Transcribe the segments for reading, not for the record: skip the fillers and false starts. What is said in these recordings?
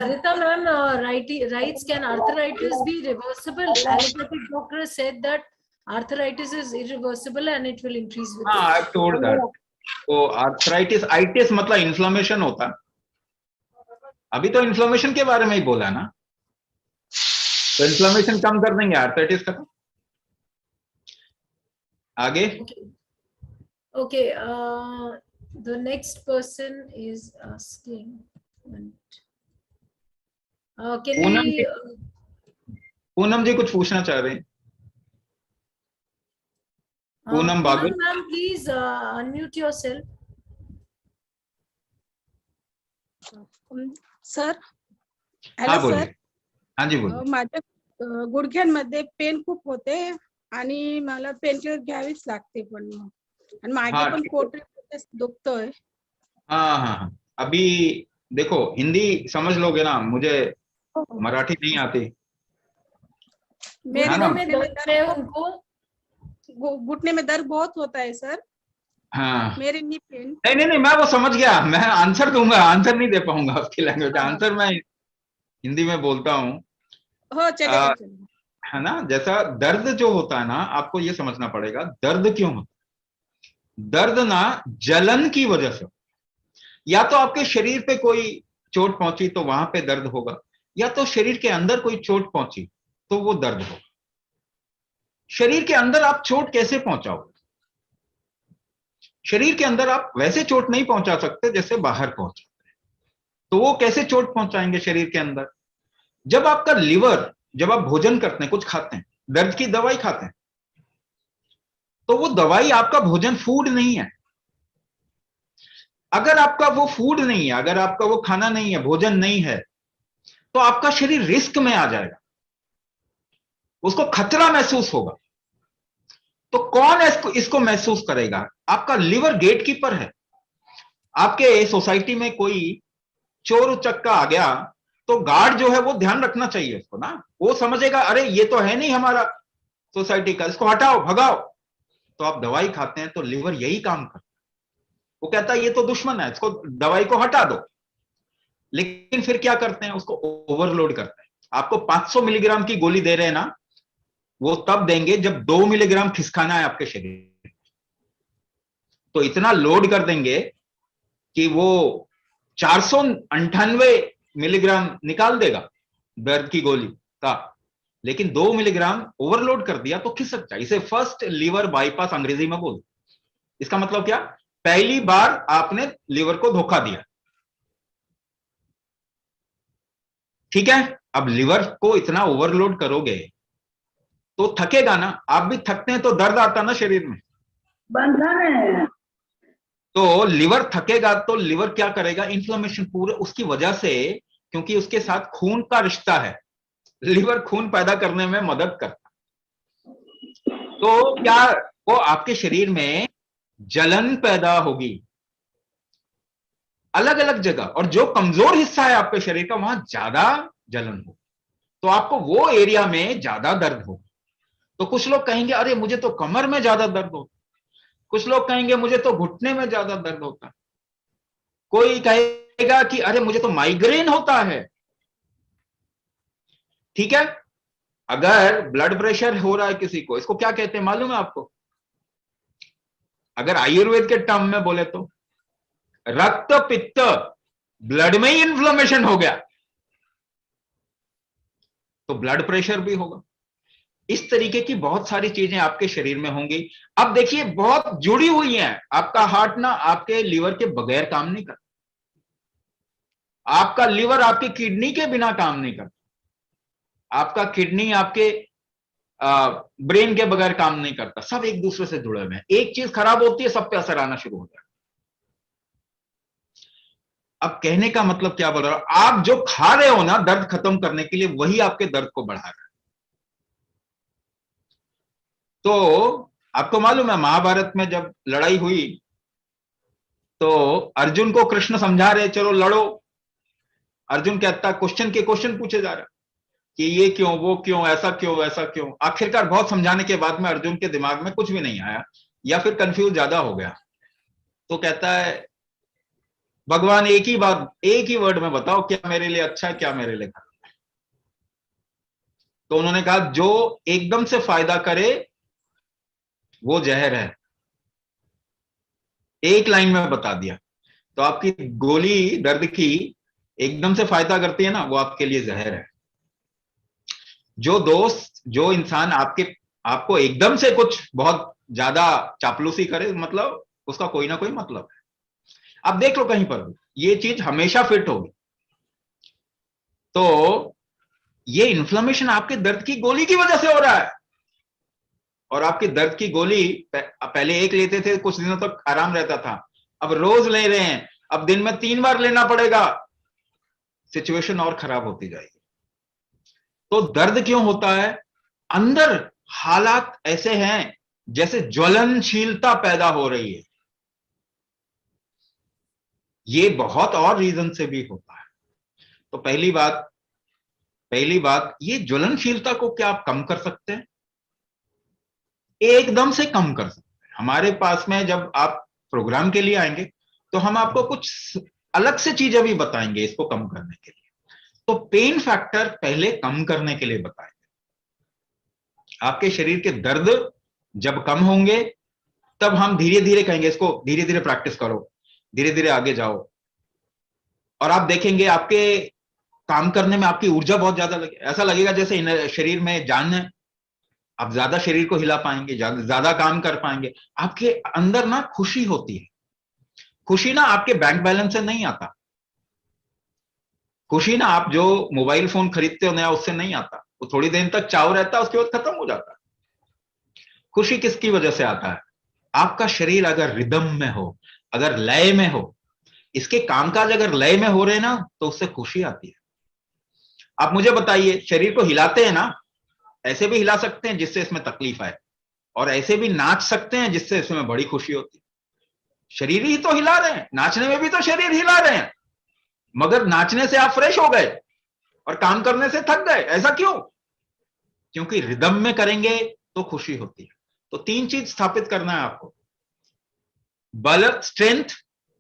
Sarita ma'am writes, can arthritis be reversible? Allopathic doctor said that arthritis is irreversible and it will increase with हाँ, age. I've told that. तो arthritis, itis मतलब inflammation होता है। अभी तो inflammation के बारे में ही बोला ना, तो इन्फ्लेमेशन कम कर देंगे, आर्थराइटिस खत्म। आगे। Okay. The next person is asking. Poonam जी कुछ पूछना चाह रहे हैं। Poonam Bagul ma'am, please unmute yourself. Sir, हाँ बोलिए। हाँ जी बोलिए। माझ्या गुडघ्यांमध्ये पेन खूप होते आणि मला पेन किलर घ्यावीच लागते, पण आणि मागे पण पोट दुखतोय। हाँ हाँ हाँ, अभी देखो हिंदी समझ लोगे ना, मुझे मराठी नहीं आती। मेरे में दर्द है उनको, घुटने में दर्द बहुत होता है सर। हाँ मेरे नी पेन। नहीं नहीं नहीं, मैं वो समझ गया, मैं आंसर दूंगा, आंसर नहीं दे पाऊंगा उसकी लैंग्वेज, आंसर मैं हिंदी में बोलता हूँ। हो चलेगा चलेगा। है ना, जैसा दर्द जो होता है ना, आपको ये समझना पड़ेगा दर्द क्यों होता है। दर्द ना जलन की वजह से, या तो आपके शरीर पे कोई चोट पहुंची तो वहां पे दर्द होगा, या तो शरीर के अंदर कोई चोट पहुंची तो वो दर्द होगा। शरीर के अंदर आप चोट कैसे पहुंचाओगे? शरीर के अंदर आप वैसे चोट नहीं पहुंचा सकते जैसे बाहर पहुंचाते हैं। तो वो कैसे चोट पहुंचाएंगे शरीर के अंदर? जब आपका लिवर, जब आप भोजन करते हैं, कुछ खाते हैं, दर्द की दवाई खाते हैं, तो वो दवाई आपका भोजन, फूड नहीं है। अगर आपका वो फूड नहीं है, अगर आपका वो खाना नहीं है, भोजन नहीं है, तो आपका शरीर रिस्क में आ जाएगा, उसको खतरा महसूस होगा। तो कौन इसको महसूस करेगा? आपका लिवर गेटकीपर है। आपके सोसाइटी में कोई चोर उचक्का आ गया तो गार्ड जो है वो ध्यान रखना चाहिए उसको ना, वो समझेगा अरे ये तो है नहीं हमारा सोसाइटी का, इसको हटाओ, भगाओ। तो आप दवाई खाते हैं तो लिवर यही काम करता है, वो कहता है ये तो दुश्मन है, इसको, दवाई को हटा दो। लेकिन फिर क्या करते हैं, उसको ओवरलोड करते हैं। आपको 500 मिलीग्राम की गोली दे रहे हैं ना, वो तब देंगे जब 2 मिलीग्राम खिसकाना है आपके शरीर। तो इतना लोड कर देंगे कि वो 498 मिलीग्राम निकाल देगा दर्द की गोली का, लेकिन 2 मिलीग्राम ओवरलोड कर दिया तो खिसक जाए। इसे फर्स्ट लीवर बाईपास अंग्रेजी में बोल। इसका मतलब क्या? पहली बार आपने लीवर को धोखा दिया। ठीक है, अब लीवर को इतना ओवरलोड करोगे तो थकेगा ना, आप भी थकते हैं तो दर्द आता ना शरीर में, बंधन है। तो लिवर थकेगा तो लिवर क्या करेगा? इन्फ्लेमेशन पूरे उसकी वजह से, क्योंकि उसके साथ खून का रिश्ता है, लिवर खून पैदा करने में मदद करता, तो क्या वो आपके शरीर में जलन पैदा होगी अलग अलग जगह, और जो कमजोर हिस्सा है आपके शरीर का वहां ज्यादा जलन हो, तो आपको वो एरिया में ज्यादा दर्द हो। तो कुछ लोग कहेंगे अरे मुझे तो कमर में ज्यादा दर्द होता, कुछ लोग कहेंगे मुझे तो घुटने में ज्यादा दर्द होता, कोई कहेगा कि अरे मुझे तो माइग्रेन होता है। ठीक है, अगर ब्लड प्रेशर हो रहा है किसी को, इसको क्या कहते हैं मालूम है आपको? अगर आयुर्वेद के टर्म में बोले तो रक्त पित्त, ब्लड में ही इन्फ्लेमेशन हो गया तो ब्लड प्रेशर भी होगा। इस तरीके की बहुत सारी चीजें आपके शरीर में होंगी। अब देखिए बहुत जुड़ी हुई हैं। आपका हार्ट ना आपके लिवर के बगैर काम नहीं करता, आपका लिवर आपकी किडनी के बिना काम नहीं करता, आपका किडनी आपके ब्रेन के बगैर काम नहीं करता, सब एक दूसरे से जुड़े हुए हैं। एक चीज खराब होती है सब पे असर आना शुरू हो जाता है। अब कहने का मतलब क्या बोल रहा हूं, आप जो खा रहे हो ना दर्द खत्म करने के लिए, वही आपके दर्द को बढ़ा रहा है। तो आपको मालूम है महाभारत में जब लड़ाई हुई तो अर्जुन को कृष्ण समझा रहे चलो लड़ो, अर्जुन कहता क्वेश्चन पूछे जा रहा कि ये क्यों, वो क्यों, ऐसा क्यों, वैसा क्यों। आखिरकार बहुत समझाने के बाद में अर्जुन के दिमाग में कुछ भी नहीं आया, या फिर कंफ्यूज ज्यादा हो गया। तो कहता है भगवान एक ही बात, एक ही वर्ड में बताओ क्या मेरे लिए अच्छा है, क्या मेरे लिए खराब है। तो उन्होंने कहा जो एकदम से फायदा करे वो जहर है, एक लाइन में बता दिया। तो आपकी गोली दर्द की एकदम से फायदा करती है ना, वो आपके लिए जहर है। जो दोस्त, जो इंसान आपको एकदम से कुछ बहुत ज्यादा चापलूसी करे, मतलब उसका कोई ना कोई मतलब है। आप देख लो कहीं पर ये चीज हमेशा फिट होगी। तो ये इन्फ्लेमेशन आपके दर्द की गोली की वजह से हो रहा है। और आपकी दर्द की गोली पहले एक लेते थे, कुछ दिनों तक आराम रहता था, अब रोज ले रहे हैं, अब दिन में 3 बार लेना पड़ेगा, सिचुएशन और खराब होती जाएगी। तो दर्द क्यों होता है? अंदर हालात ऐसे हैं जैसे ज्वलनशीलता पैदा हो रही है। ये बहुत और रीजन से भी होता है। तो पहली बात ये ज्वलनशीलता को क्या आप कम कर सकते हैं? एकदम से कम कर सकते हैं। हमारे पास में जब आप प्रोग्राम के लिए आएंगे तो हम आपको कुछ अलग से चीजें भी बताएंगे इसको कम करने के लिए। तो पेन फैक्टर पहले कम करने के लिए बताएंगे। आपके शरीर के दर्द जब कम होंगे तब हम धीरे धीरे कहेंगे इसको धीरे धीरे प्रैक्टिस करो, धीरे धीरे आगे जाओ, और आप देखेंगे आपके काम करने में आपकी ऊर्जा बहुत ज्यादा लगे, ऐसा लगेगा जैसे शरीर में जान है। आप ज्यादा शरीर को हिला पाएंगे, ज्यादा काम कर पाएंगे। आपके अंदर ना खुशी होती है। खुशी ना आपके बैंक बैलेंस से नहीं आता। खुशी ना आप जो मोबाइल फोन खरीदते हो नया उससे नहीं आता। वो थोड़ी देर तक चाव रहता है, उसके बाद खत्म हो जाता है। खुशी किसकी वजह से आता है? आपका शरीर अगर रिदम में हो, अगर लय में हो, इसके कामकाज अगर लय में हो रहे ना, तो उससे खुशी आती है। आप मुझे बताइए, शरीर को हिलाते हैं ना, ऐसे भी हिला सकते हैं जिससे इसमें तकलीफ आए, और ऐसे भी नाच सकते हैं जिससे इसमें बड़ी खुशी होती है। शरीर ही तो हिला रहे हैं, नाचने में भी तो शरीर हिला रहे हैं, मगर नाचने से आप फ्रेश हो गए और काम करने से थक गए। ऐसा क्यों? क्योंकि रिदम में करेंगे तो खुशी होती है। तो 3 चीज स्थापित करना है आपको: बल, स्ट्रेंथ,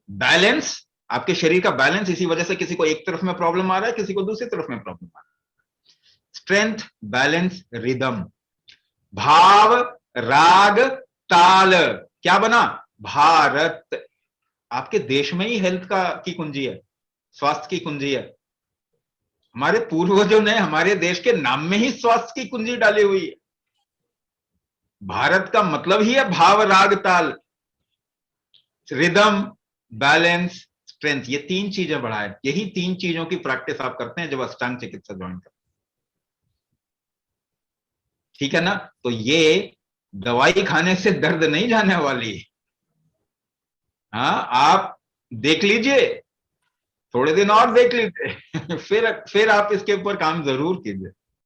बैलेंस। आपके शरीर का बैलेंस, इसी वजह से किसी को एक तरफ में प्रॉब्लम आ रहा है, किसी को दूसरी तरफ में प्रॉब्लम आ रहा है। Strength, balance, rhythm. भाव, राग, ताल। क्या बना? भारत। आपके देश में ही हेल्थ की कुंजी है, स्वास्थ्य की कुंजी है। हमारे पूर्वजों ने हमारे देश के नाम में ही स्वास्थ्य की कुंजी डाली हुई है। भारत का मतलब ही है भाव, राग, ताल, रिदम, बैलेंस, स्ट्रेंथ। ये 3 चीजें बढ़ाए। यही 3 चीजों की प्रैक्टिस आप करते हैं जब अष्टांग चिकित्सा ज्वाइन करते हैं। ठीक है ना? तो ये दवाई खाने से दर्द नहीं जाने वाली। हाँ, आप देख लीजिए, थोड़े दिन और देख लीजिए फिर आप इसके ऊपर काम जरूर कीजिए।